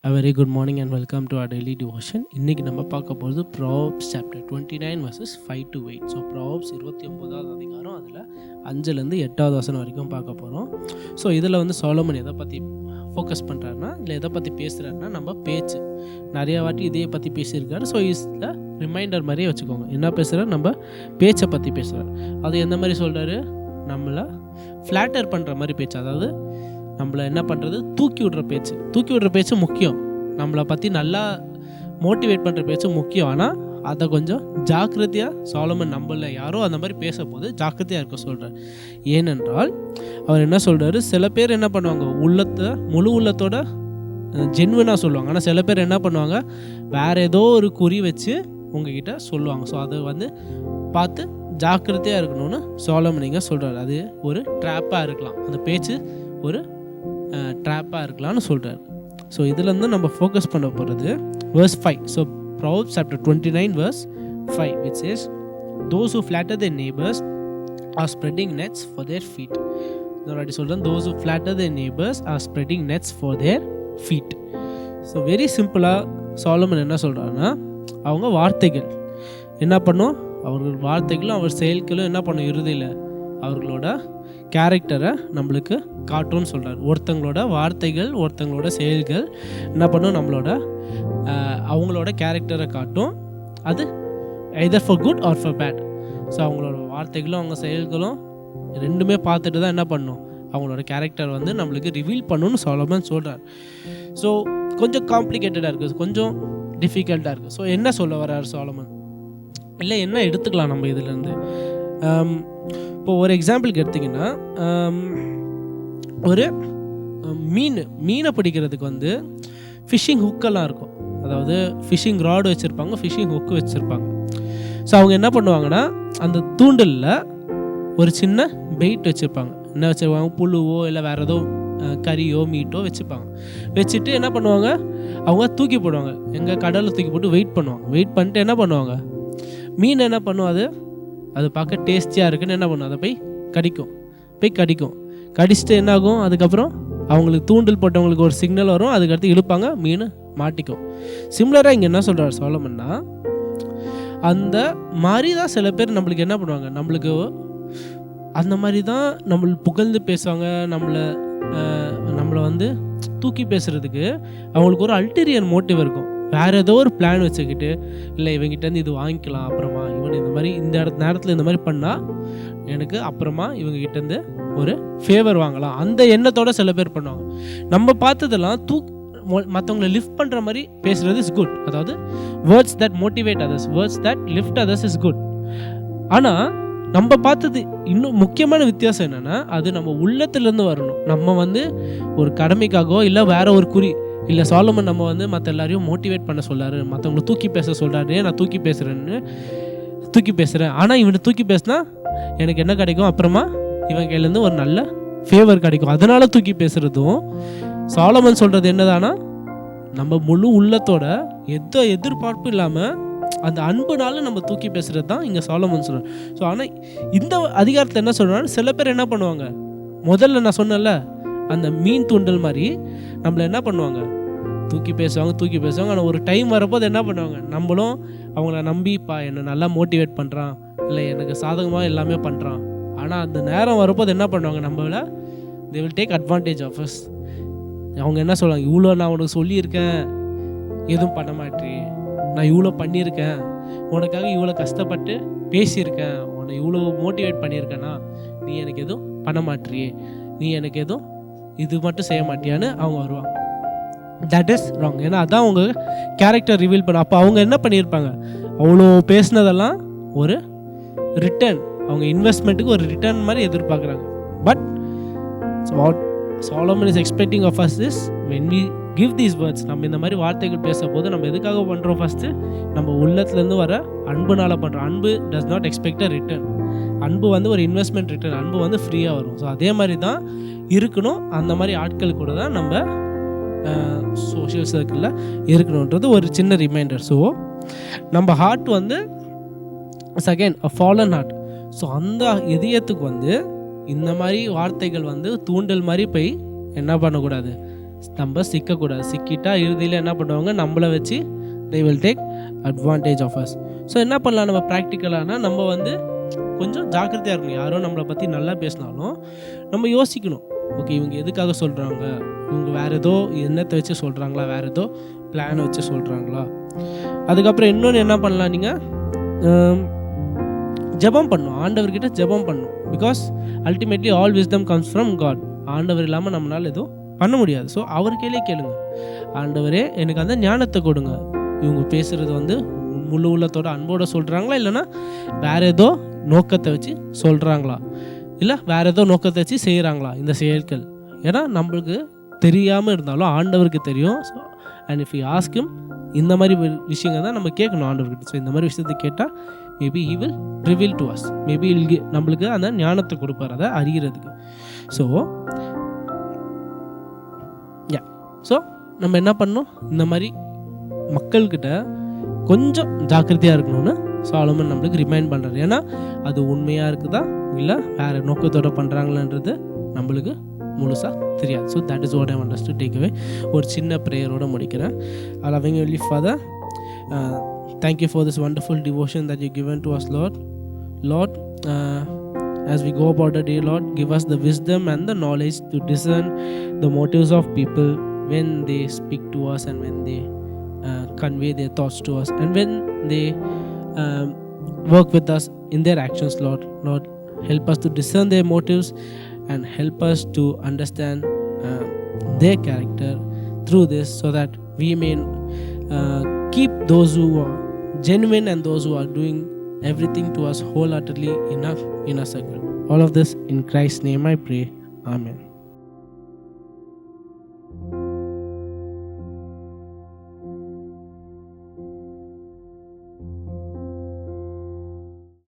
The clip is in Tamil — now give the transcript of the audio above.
A very good morning and welcome to our daily devotion. இன்னைக்கு நம்ம பார்க்க போகிறது Proverbs chapter 29 verses 5 to 8. So Proverbs 29வது அதிகாரம் அதில் 5லேருந்து 8வது வசனம் வரைக்கும் பார்க்க போகிறோம். ஸோ இதில் வந்து சாலமன் எதை பற்றி ஃபோக்கஸ் பண்ணுறாருன்னா இல்லை எதை பற்றி பேசுகிறாருன்னா நம்ம பேச்சு நிறைய வாட்டி இதே பற்றி பேசியிருக்காரு. ஸோ இதில் ரிமைண்டர் மாதிரியே வச்சுக்கோங்க. என்ன பேசுகிறார்? நம்ம பேச்சை பற்றி பேசுகிறார். அது எந்த மாதிரி சொல்கிறாரு? நம்மளை ஃப்ளாட்டர் பண்ணுற மாதிரி பேச்சு, அதாவது நம்மளை என்ன பண்ணுறது, தூக்கி விடுற பேச்சு முக்கியம். நம்மளை பற்றி நல்லா மோட்டிவேட் பண்ணுற பேச்சு முக்கியம். ஆனால் அதை கொஞ்சம் ஜாக்கிரதையாக சாலமன் நம்மள யாரோ அந்த மாதிரி பேசும்போது ஜாக்கிரதையாக இருக்க சொல்கிறார். ஏனென்றால் அவர் என்ன சொல்கிறாரு, சில பேர் என்ன பண்ணுவாங்க, முழு உள்ளத்தோட ஜென்வனாக சொல்லுவாங்க. ஆனால் சில பேர் என்ன பண்ணுவாங்க, வேறு ஏதோ ஒரு குறி வச்சு உங்ககிட்ட சொல்லுவாங்க. ஸோ அதை வந்து பார்த்து ஜாக்கிரதையாக இருக்கணும்னு சாலமன் நீங்கள் சொல்கிறார். அது ஒரு ட்ராப்பாக இருக்கலாம், அந்த பேச்சு ஒரு ட்ராப்பாக இருக்கலாம்னு சொல்கிறார். ஸோ இதுலேருந்து நம்ம ஃபோக்கஸ் பண்ண போகிறது verse 5. So Proverbs chapter 29 verse 5 which says, those who flatter their neighbors are spreading nets for their feet. நான் சொல்கிறேன், those who flatter their neighbors are spreading nets for their feet. So very சிம்பிளாக சாலமன் என்ன சொல்கிறாருன்னா, அவங்க வார்த்தைகள் என்ன பண்ணும், அவர்கள் வார்த்தைகளும் அவர் செயல்களும் என்ன பண்ணும், இறுதியில் அவர்களோட கேரக்டரை நம்மளுக்கு காட்டும்னு சொல்கிறார். ஒருத்தங்களோட வார்த்தைகள் ஒருத்தங்களோட செயல்கள் என்ன பண்ணும், நம்மளோட அவங்களோட கேரக்டரை காட்டும். அது either for good or for bad. So அவங்களோட வார்த்தைகளும் அவங்க செயல்களும் ரெண்டுமே பார்த்துட்டு தான் என்ன பண்ணும், அவங்களோட கேரக்டர் வந்து நம்மளுக்கு ரிவீல் பண்ணணும்னு சாலமன் சொல்கிறார். ஸோ கொஞ்சம் காம்ப்ளிகேட்டடாக இருக்குது, கொஞ்சம் டிஃபிகல்ட்டாக இருக்குது. ஸோ என்ன சொல்ல வர்றார் சாலமன், இல்லை என்ன எடுத்துக்கலாம் நம்ம இதுலேருந்து? இப்போ ஒரு எக்ஸாம்பிளுக்கு எடுத்திங்கன்னா, ஒரு மீனை பிடிக்கிறதுக்கு வந்து ஃபிஷ்ஷிங் ஹுக்கெல்லாம் இருக்கும். அதாவது ஃபிஷ்ஷிங் ராடு வச்சுருப்பாங்க, ஃபிஷ்ஷிங் ஹுக்கு வச்சுருப்பாங்க. ஸோ அவங்க என்ன பண்ணுவாங்கன்னா, அந்த தூண்டலில் ஒரு சின்ன பெயிட் வச்சுருப்பாங்க. என்ன வச்சுருப்பாங்க, புழுவோ இல்லை வேறு ஏதோ கறியோ மீட்டோ வச்சுப்பாங்க. வச்சுட்டு என்ன பண்ணுவாங்க, அவங்க தூக்கி போடுவாங்க, எங்கள் கடலில் தூக்கி போட்டு வெயிட் பண்ணுவாங்க. வெயிட் பண்ணிட்டு என்ன பண்ணுவாங்க, மீன் என்ன பண்ணும், அது பார்க்க டேஸ்டியாக இருக்குன்னு என்ன பண்ணும், அதை போய் கடிக்கும். கடிச்சிட்டு என்ன ஆகும், அதுக்கப்புறம் அவங்களுக்கு தூண்டில் போட்டவங்களுக்கு ஒரு சிக்னல் வரும், அதுக்கடுத்து இழுப்பாங்க, மீன் மாட்டிக்கும். சிம்லராக இங்கே என்ன சொல்கிறார் சாலமன்னா, அந்த மாதிரி தான் சில பேர் நம்மளுக்கு என்ன பண்ணுவாங்க, நம்மளுக்கு அந்த மாதிரி தான் நம்மளுக்கு புகழ்ந்து பேசுவாங்க. நம்மளை வந்து தூக்கி பேசுகிறதுக்கு அவங்களுக்கு ஒரு அல்டீரியர் மோட்டிவ் இருக்கும். வேறு ஏதோ ஒரு பிளான் வச்சுக்கிட்டு, இல்லை இவங்ககிட்டேருந்து இது வாங்கிக்கலாம், அப்புறமா இவன் இந்த மாதிரி இந்த நேரத்தில் இந்த மாதிரி பண்ணால் எனக்கு அப்புறமா இவங்ககிட்டேருந்து ஒரு ஃபேவர் வாங்கலாம், அந்த எண்ணத்தோடு சில பேர் பண்ணுவாங்க. நம்ம பார்த்ததெல்லாம் மற்றவங்களை லிஃப்ட் பண்ணுற மாதிரி பேசுகிறது இஸ் குட். அதாவது words that motivate others, words that lift others is good. ஆனால் நம்ம பார்த்தது இன்னும் முக்கியமான வித்தியாசம் என்னென்னா, அது நம்ம உள்ளத்துலேருந்து வரணும். நம்ம வந்து ஒரு கடமைக்காகவோ இல்லை வேற ஒரு குறி இல்லை, சாலமன் நம்ம வந்து மற்ற எல்லாரையும் மோட்டிவேட் பண்ண சொல்கிறாரு, மற்றவங்களை தூக்கி பேச சொல்கிறாரு. நான் தூக்கி பேசுகிறேன், ஆனால் இவனை தூக்கி பேசினா எனக்கு என்ன கிடைக்கும், அப்புறமா இவன் கையிலேருந்து ஒரு நல்ல ஃபேவர் கிடைக்கும், அதனால் தூக்கி பேசுகிறதும் சாலமன் சொல்கிறது என்னதானா, நம்ம முழு உள்ளத்தோட எதிர்பார்ப்பு இல்லாமல் அந்த அன்புனால நம்ம தூக்கி பேசுகிறது தான் இங்கே சாலமன் சொல்கிறார். ஸோ ஆனால் இந்த அதிகாரத்தை என்ன சொல்கிறாரு, சில பேர் என்ன பண்ணுவாங்க, முதல்ல நான் சொன்னேன்ல அந்த மீன் தூண்டல் மாதிரி நம்மளை என்ன பண்ணுவாங்க, தூக்கி பேசுவாங்க. ஆனால் ஒரு டைம் வரப்போது என்ன பண்ணுவாங்க, நம்மளும் அவங்கள நம்பிப்பா என்னை நல்லா மோட்டிவேட் பண்ணுறான், இல்லை எனக்கு சாதகமாக எல்லாமே பண்ணுறான். ஆனால் அந்த நேரம் வரப்போது என்ன பண்ணுவாங்க, நம்மள they will take advantage of us. அவங்க என்ன சொல்லுவாங்க, இவ்வளோ நான் உனக்கு சொல்லியிருக்கேன், எதுவும் பண்ண மாட்டேன், நான் இவ்வளோ பண்ணியிருக்கேன், உனக்காக இவ்வளோ கஷ்டப்பட்டு பேசியிருக்கேன், உன்னை இவ்வளோ மோட்டிவேட் பண்ணியிருக்கேன்னா நீ எனக்கு எதுவும் பண்ண மாட்டியே, நீ எனக்கு எதுவும் இது மட்டும் செய்ய மாட்டியான்னு அவங்க வருவாங்க. That is wrong. ஏன்னா அதான் அவங்க கேரக்டர் ரிவீல் பண்ண. அப்போ அவங்க என்ன பண்ணியிருப்பாங்க, அவ்வளோ பேசினதெல்லாம் ஒரு ரிட்டர்ன், அவங்க இன்வெஸ்ட்மெண்ட்டுக்கு ஒரு ரிட்டர்ன் மாதிரி எதிர்பார்க்குறாங்க. But what Solomon is expecting of us is when we give these words, நம்ம இந்த மாதிரி வார்த்தைகள் பேசும்போது நம்ம எதுக்காக பண்ணுறோம், ஃபஸ்ட்டு நம்ம உள்ளத்துலேருந்து வர அன்புனால பண்ணுறோம். அன்பு does not expect a return. அன்பு வந்து ஒரு இன்வெஸ்ட்மெண்ட் ரிட்டர்ன், அன்பு வந்து ஃப்ரீயாக வரும். ஸோ அதே மாதிரி தான் இருக்கணும். அந்த மாதிரி ஆட்கள் கூட தான் நம்ம சோஷியல் சர்க்கிளில் இருக்கணுன்றது ஒரு சின்ன ரிமைண்டர். ஸோ நம்ம ஹார்ட் வந்து second a fallen heart. So அந்த இதயத்துக்கு வந்து இந்த மாதிரி வார்த்தைகள் வந்து தூண்டல் மாதிரி போய் என்ன பண்ணக்கூடாது, நம்ம சிக்கக்கூடாது. சிக்கிட்டா இறுதியில் என்ன பண்ணுவாங்க, நம்மளை வச்சு they will take advantage of us. So என்ன பண்ணலாம், நம்ம ப்ராக்டிக்கலானா நம்ம வந்து கொஞ்சம் ஜாக்கிரதையாக இருக்கணும். யாரோ நம்மளை பற்றி நல்லா பேசினாலும் நம்ம யோசிக்கணும், ஓகே இவங்க எதுக்காக சொல்கிறாங்க, இவங்க வேறு ஏதோ எண்ணத்தை வச்சு சொல்கிறாங்களா, வேறு ஏதோ பிளானை வச்சு சொல்கிறாங்களா. அதுக்கப்புறம் இன்னொன்று என்ன பண்ணலாம், நீங்கள் ஜெபம் பண்ணணும், ஆண்டவர்கிட்ட ஜெபம் பண்ணணும். Because ultimately all wisdom comes from God. ஆண்டவர் இல்லாமல் நம்மளால் எதுவும் பண்ண முடியாது. ஸோ அவருக்கே கேளுங்க, ஆண்டவரே எனக்கு அந்த ஞானத்தை கொடுங்க, இவங்க பேசுகிறது வந்து முழு உள்ளத்தோட அன்போடு சொல்கிறாங்களா, இல்லைன்னா வேறு ஏதோ நோக்கத்தை வச்சு சொல்கிறாங்களா, இல்லை வேறு ஏதோ நோக்கத்தை வச்சு செய்கிறாங்களா இந்த செயல்கள். ஏன்னா நம்மளுக்கு தெரியாமல் இருந்தாலும் ஆண்டவருக்கு தெரியும். So and if you ask him, இந்த மாதிரி விஷயங்கள் தான் நம்ம கேட்கணும் ஆண்டவர்கிட்ட. ஸோ இந்த மாதிரி விஷயத்தை கேட்டால் maybe he will reveal to us, maybe நம்மளுக்கு அந்த ஞானத்தை கொடுப்பார் அதை அறிகிறதுக்கு. ஸோ ஸோ நம்ம என்ன பண்ணணும், இந்த மாதிரி மக்கள்கிட்ட கொஞ்சம் ஜாக்கிரதையாக இருக்கணும்னு சாலமன் நம்மளுக்கு ரிமைண்ட் பண்ணுறாரு. ஏன்னா அது உண்மையாக இருக்குதா இல்லை வேறு நோக்கத்தோடு பண்ணுறாங்களான்றது நம்மளுக்கு முழுசாக தெரியாது. So that is what I want us to take away. ஒரு சின்ன ப்ரேயரோடு முடிக்கிறேன். Loving Heavenly Father, thank you for this wonderful devotion that you've given to us, Lord. As we go about the day, Lord, give us the wisdom and the knowledge to discern the motives of people when they speak to us and when they convey their thoughts to us, and when they work with us in their actions, Lord. Help us to discern their motives and help us to understand their character through this, so that we may keep those who are genuine and those who are doing everything to us wholeheartedly in our circle. All of this in Christ's name I pray. Amen.